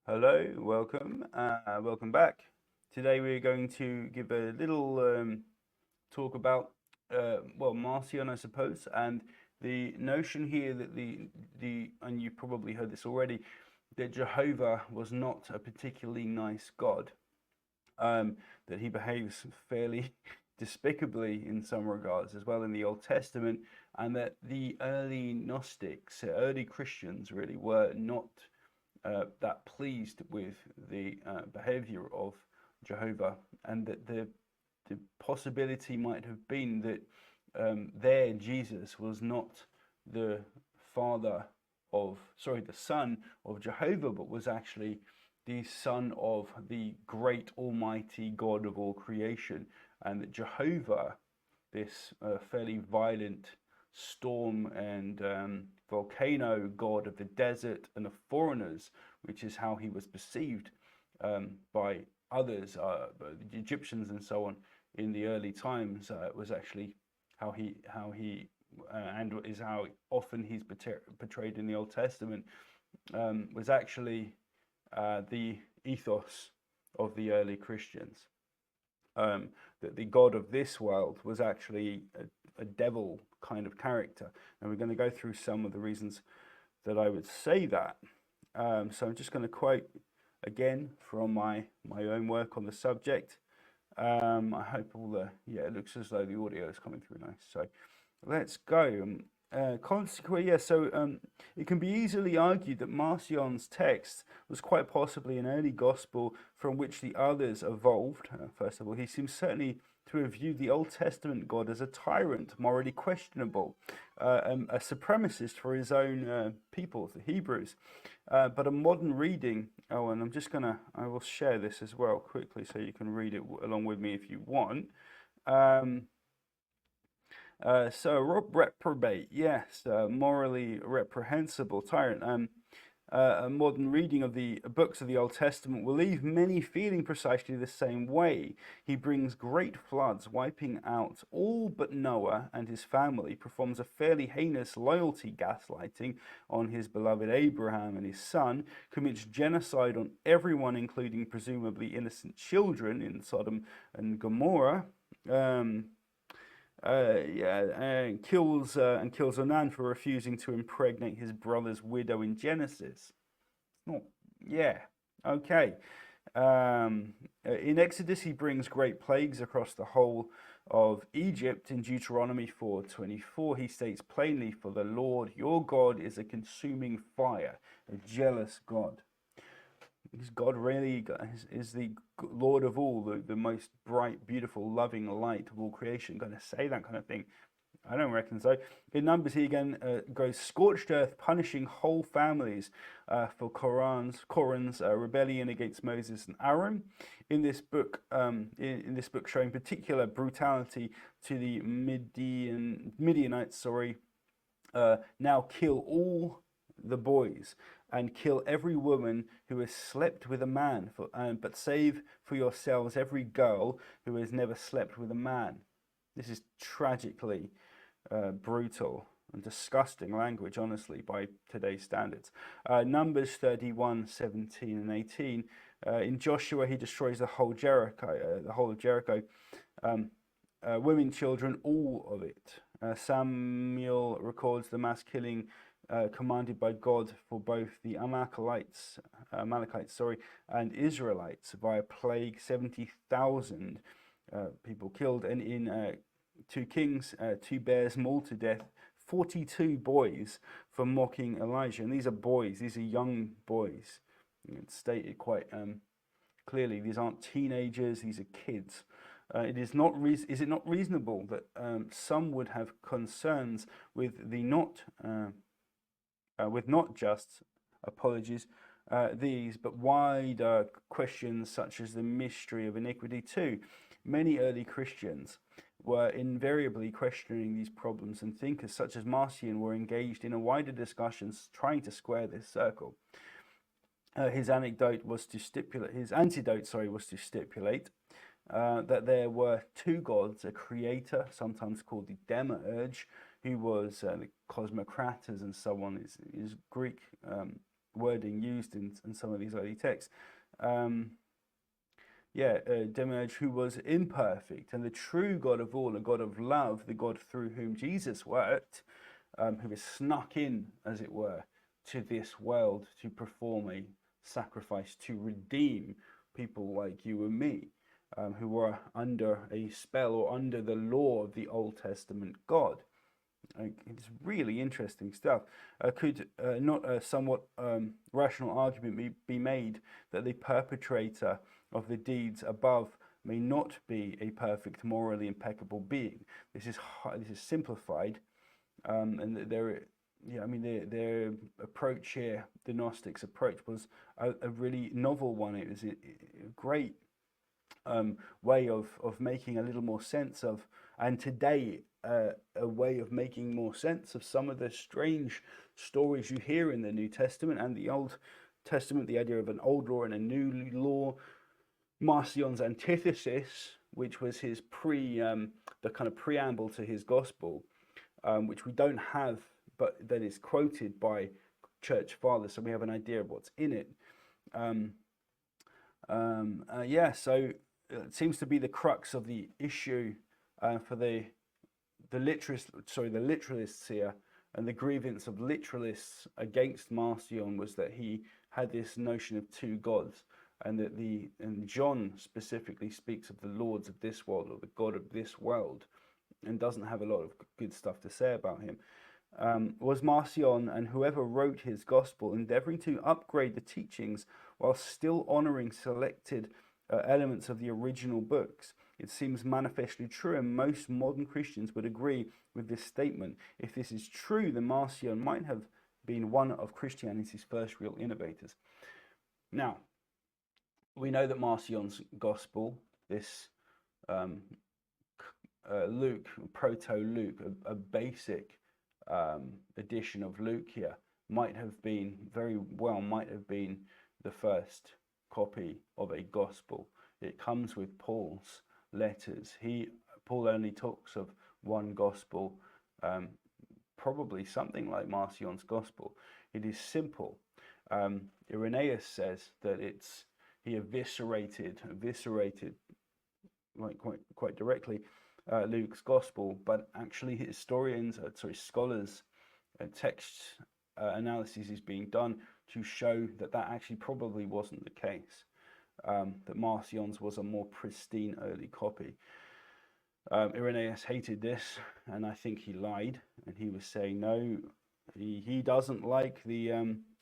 Hello, welcome back. Today we're going to give a little talk about, Marcion, I suppose, and the notion here that and you probably heard this already, that Jehovah was not a particularly nice God, that he behaves fairly despicably in some regards as well in the Old Testament, and that the early Gnostics, early Christians really were not that pleased with the behavior of Jehovah, and that the possibility might have been that their Jesus was not the father the son of Jehovah, but was actually the son of the great almighty God of all creation, and that Jehovah, this fairly violent storm and volcano god of the desert and of foreigners, which is how he was perceived by others, the Egyptians and so on, in the early times, was actually how he and is how often he's portrayed in the Old Testament, was actually the ethos of the early Christians. That the God of this world was actually a devil kind of character. And we're going to go through some of the reasons that I would say that. So I'm just going to quote again from my own work on the subject. I hope it looks as though the audio is coming through nice. So let's go. Consequently, yeah, so it can be easily argued that Marcion's text was quite possibly an early gospel from which the others evolved. First of all, he seems certainly to have viewed the Old Testament God as a tyrant, morally questionable, a supremacist for his own people, the Hebrews. But a modern reading, and I will share this as well quickly so you can read it along with me if you want. Reprobate, yes, morally reprehensible tyrant. A modern reading of the books of the Old Testament will leave many feeling precisely the same way. He brings great floods, wiping out all but Noah and his family, performs a fairly heinous loyalty gaslighting on his beloved Abraham and his son, commits genocide on everyone, including presumably innocent children in Sodom and Gomorrah. Kills Onan for refusing to impregnate his brother's widow in Genesis. Oh, yeah, okay. In Exodus, he brings great plagues across the whole of Egypt. In Deuteronomy 4:24, he states plainly, "For the Lord your God is a consuming fire, a jealous God." Is God really is the Lord of all, the most bright, beautiful, loving light of all creation going to say that kind of thing? I don't reckon so. In Numbers, he again goes scorched earth, punishing whole families for Korah's rebellion against Moses and Aaron. In this book, showing particular brutality to the Midianites. Now kill all the boys and kill every woman who has slept with a man, but save for yourselves every girl who has never slept with a man. This is tragically brutal and disgusting language, honestly, by today's standards. Numbers 31:17 and 18. In Joshua, he destroys the whole of Jericho, women, children, all of it. Samuel records the mass killing commanded by God for both the Amalekites, and Israelites via plague. 70,000 people killed, and in 2 Kings, 2 bears mauled to death 42 boys for mocking Elijah. And these are boys; these are young boys. It's stated quite clearly. These aren't teenagers; these are kids. Is it not reasonable that some would have concerns with not just apologies, but wider questions such as the mystery of iniquity too? Many early Christians were invariably questioning these problems, and thinkers such as Marcion were engaged in a wider discussion trying to square this circle. His antidote was to stipulate that there were 2 gods, a creator, sometimes called the demiurge, who was the cosmocrates and so on, is Greek wording used in some of these early texts. Demiurge who was imperfect, and the true God of all, a God of love, the God through whom Jesus worked, who was snuck in, as it were, to this world to perform a sacrifice to redeem people like you and me, who were under a spell or under the law of the Old Testament God. It's really interesting stuff. Could not a somewhat rational argument be made that the perpetrator of the deeds above may not be a perfect, morally impeccable being? This is simplified, and their approach here, the Gnostics' approach, was a really novel one. It was a great way of making a little more sense of, and today a way of making more sense of some of the strange stories you hear in the New Testament and the Old Testament, the idea of an old law and a new law. Marcion's antithesis, which was his the kind of preamble to his gospel, which we don't have, but that is quoted by church fathers, so we have an idea of what's in it. So it seems to be the crux of the issue for the literalists here, and the grievance of literalists against Marcion was that he had this notion of two gods, and that John specifically speaks of the lords of this world, or the God of this world, and doesn't have a lot of good stuff to say about him. Was Marcion and whoever wrote his gospel endeavoring to upgrade the teachings while still honoring selected elements of the original books? It seems manifestly true, and most modern Christians would agree with this statement. If this is true, then Marcion might have been one of Christianity's first real innovators. Now, we know that Marcion's gospel, this Luke, proto-Luke, a basic edition of Luke here, might have been the first copy of a gospel. It comes with Paul's letters. Paul only talks of one gospel, probably something like Marcion's gospel. It is simple. Irenaeus says that he eviscerated like quite directly Luke's gospel, but actually scholars, text analysis is being done to show that actually probably wasn't the case, that Marcion's was a more pristine early copy. Irenaeus hated this, and I think he lied, and he was saying no, he doesn't like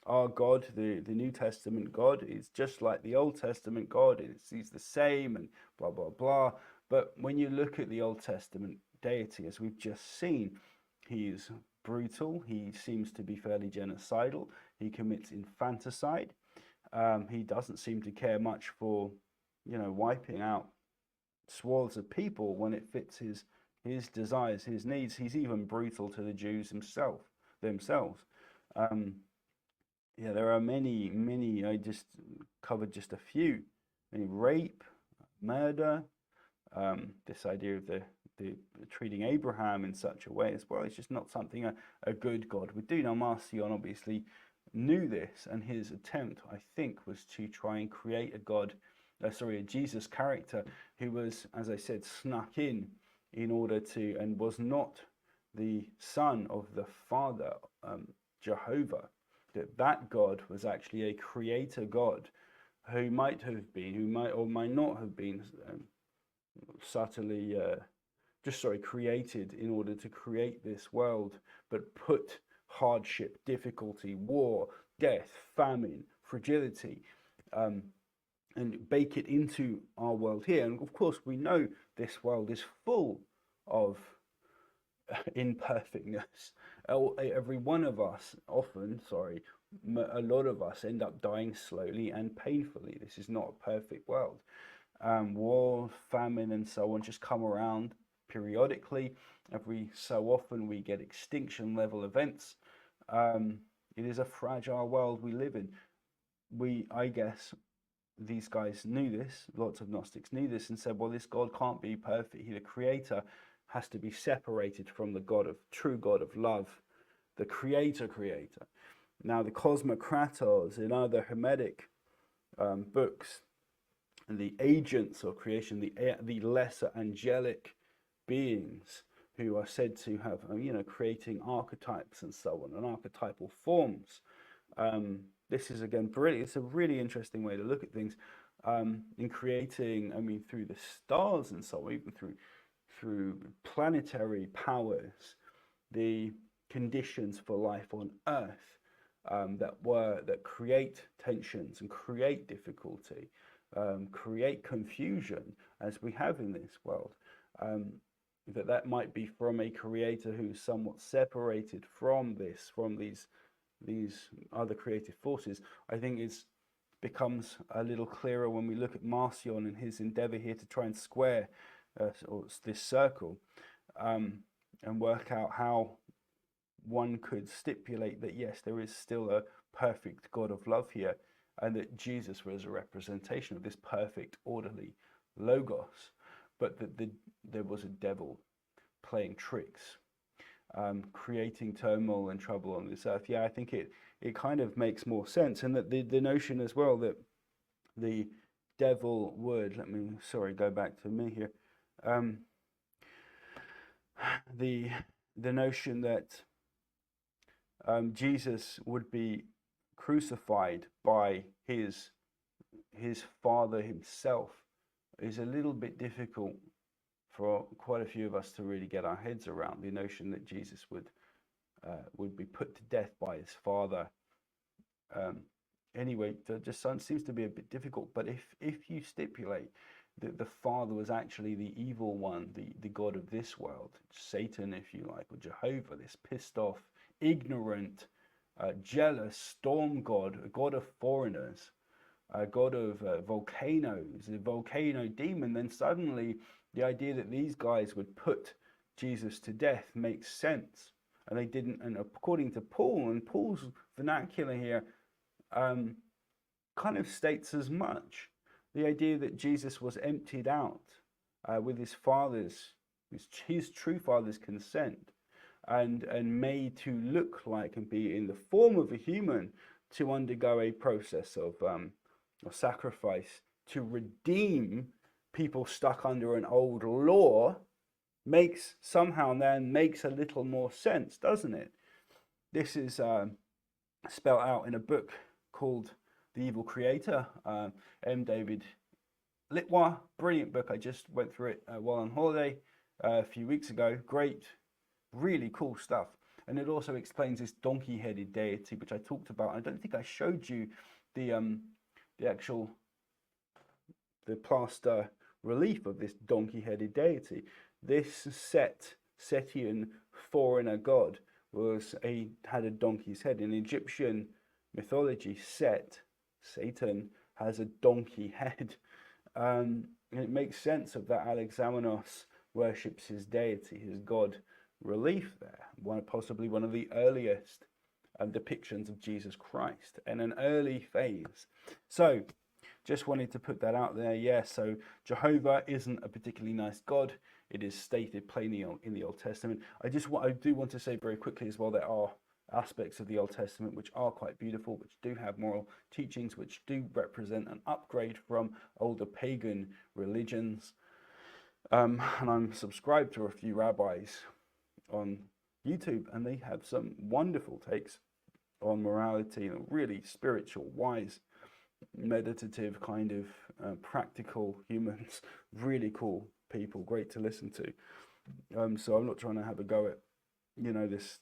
our God, the New Testament God, is just like the Old Testament God. He's the same, and blah blah blah. But when you look at the Old Testament deity, as we've just seen, he is brutal. He seems to be fairly genocidal. He commits infanticide. He doesn't seem to care much for, wiping out swaths of people when it fits his desires, his needs. He's even brutal to the Jews themselves. There are many. I just covered just a few. Rape, murder, this idea of the treating Abraham in such a way as well. It's just not something a good God would do. Now, Marcion obviously knew this, and his attempt, I think, was to try and create a Jesus character who was, as I said, snuck in order to, and was not the son of the Father, Jehovah. That God was actually a creator God who might or might not have been subtly created in order to create this world, but put hardship, difficulty, war, death, famine, fragility, and bake it into our world here. And of course, we know this world is full of imperfectness. Every one of us a lot of us end up dying slowly and painfully. This is not a perfect world. War, famine, and so on just come around periodically. Every so often we get extinction level events. It is a fragile world we live in. I guess these guys knew this, lots of Gnostics knew this, and said, well, this God can't be perfect. The creator has to be separated from the true God of love, the creator. Now, the cosmokratos in other Hermetic books, and the agents of creation, the lesser angelic beings who are said to have, creating archetypes and so on, and archetypal forms. This is again brilliant. It's a really interesting way to look at things in creating. I mean, through the stars and so on, even through planetary powers, the conditions for life on Earth that create tensions and create difficulty, create confusion, as we have in this world. That might be from a creator who's somewhat separated from these other creative forces. I think it becomes a little clearer when we look at Marcion and his endeavor here to try and square this circle, and work out how one could stipulate that yes, there is still a perfect God of love here, and that Jesus was a representation of this perfect, orderly logos, but that there was a devil playing tricks, creating turmoil and trouble on this earth. Yeah, I think it kind of makes more sense, and that the notion as well that the devil would, go back to me here, the notion that Jesus would be crucified by his Father himself is a little bit difficult for quite a few of us to really get our heads around. The notion that Jesus would be put to death by his Father. Anyway, that just seems to be a bit difficult. But if you stipulate that the Father was actually the evil one, the God of this world, Satan, if you like, or Jehovah, this pissed off, ignorant, jealous storm god, a god of foreigners, a god of volcanoes, a volcano demon, then suddenly the idea that these guys would put Jesus to death makes sense. And they didn't, and according to Paul, and Paul's vernacular here kind of states as much. The idea that Jesus was emptied out with his true father's consent, and made to look like and be in the form of a human to undergo a process of sacrifice to redeem people stuck under an old law makes a little more sense, doesn't it? This is spelled out in a book called The Evil Creator, M. David Litwa. Brilliant book. I just went through it while on holiday a few weeks ago. Great, really cool stuff. And it also explains this donkey-headed deity, which I talked about. I don't think I showed you the plaster relief of this donkey-headed deity. This Setian foreigner god had a donkey's head. In Egyptian mythology, Satan, has a donkey head. And it makes sense of that. Alexamenos worships his deity, his god relief there. Possibly one of the earliest depictions of Jesus Christ in an early phase. So just wanted to put that out there. Yeah, so Jehovah isn't a particularly nice God. It is stated plainly in the Old Testament. I do want to say very quickly as well, there are aspects of the Old Testament which are quite beautiful, which do have moral teachings, which do represent an upgrade from older pagan religions. And I'm subscribed to a few rabbis on YouTube, and they have some wonderful takes on morality and really spiritual, wise, meditative kind of practical humans. Really cool people, great to listen to. So I'm not trying to have a go at this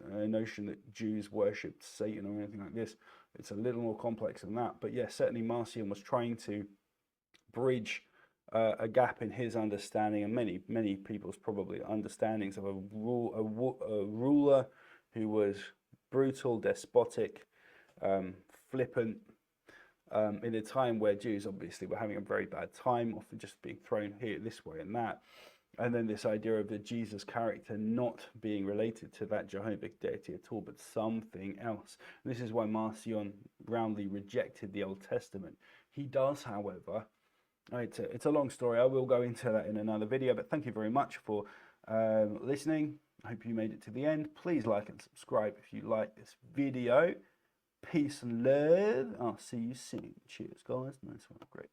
notion that Jews worshipped Satan or anything like this. It's a little more complex than that. But yeah, certainly Marcion was trying to bridge a gap in his understanding, and many people's probably understandings of a ruler who was brutal, despotic, flippant, in a time where Jews obviously were having a very bad time, often just being thrown here this way and that. And then this idea of the Jesus character not being related to that Jehovah deity at all, but something else. And this is why Marcion roundly rejected the Old Testament. He does, however, it's a long story. I will go into that in another video, but thank you very much for listening. I hope you made it to the end. Please like and subscribe if you like this video. Peace and love. I'll see you soon. Cheers, guys. Nice one. Great.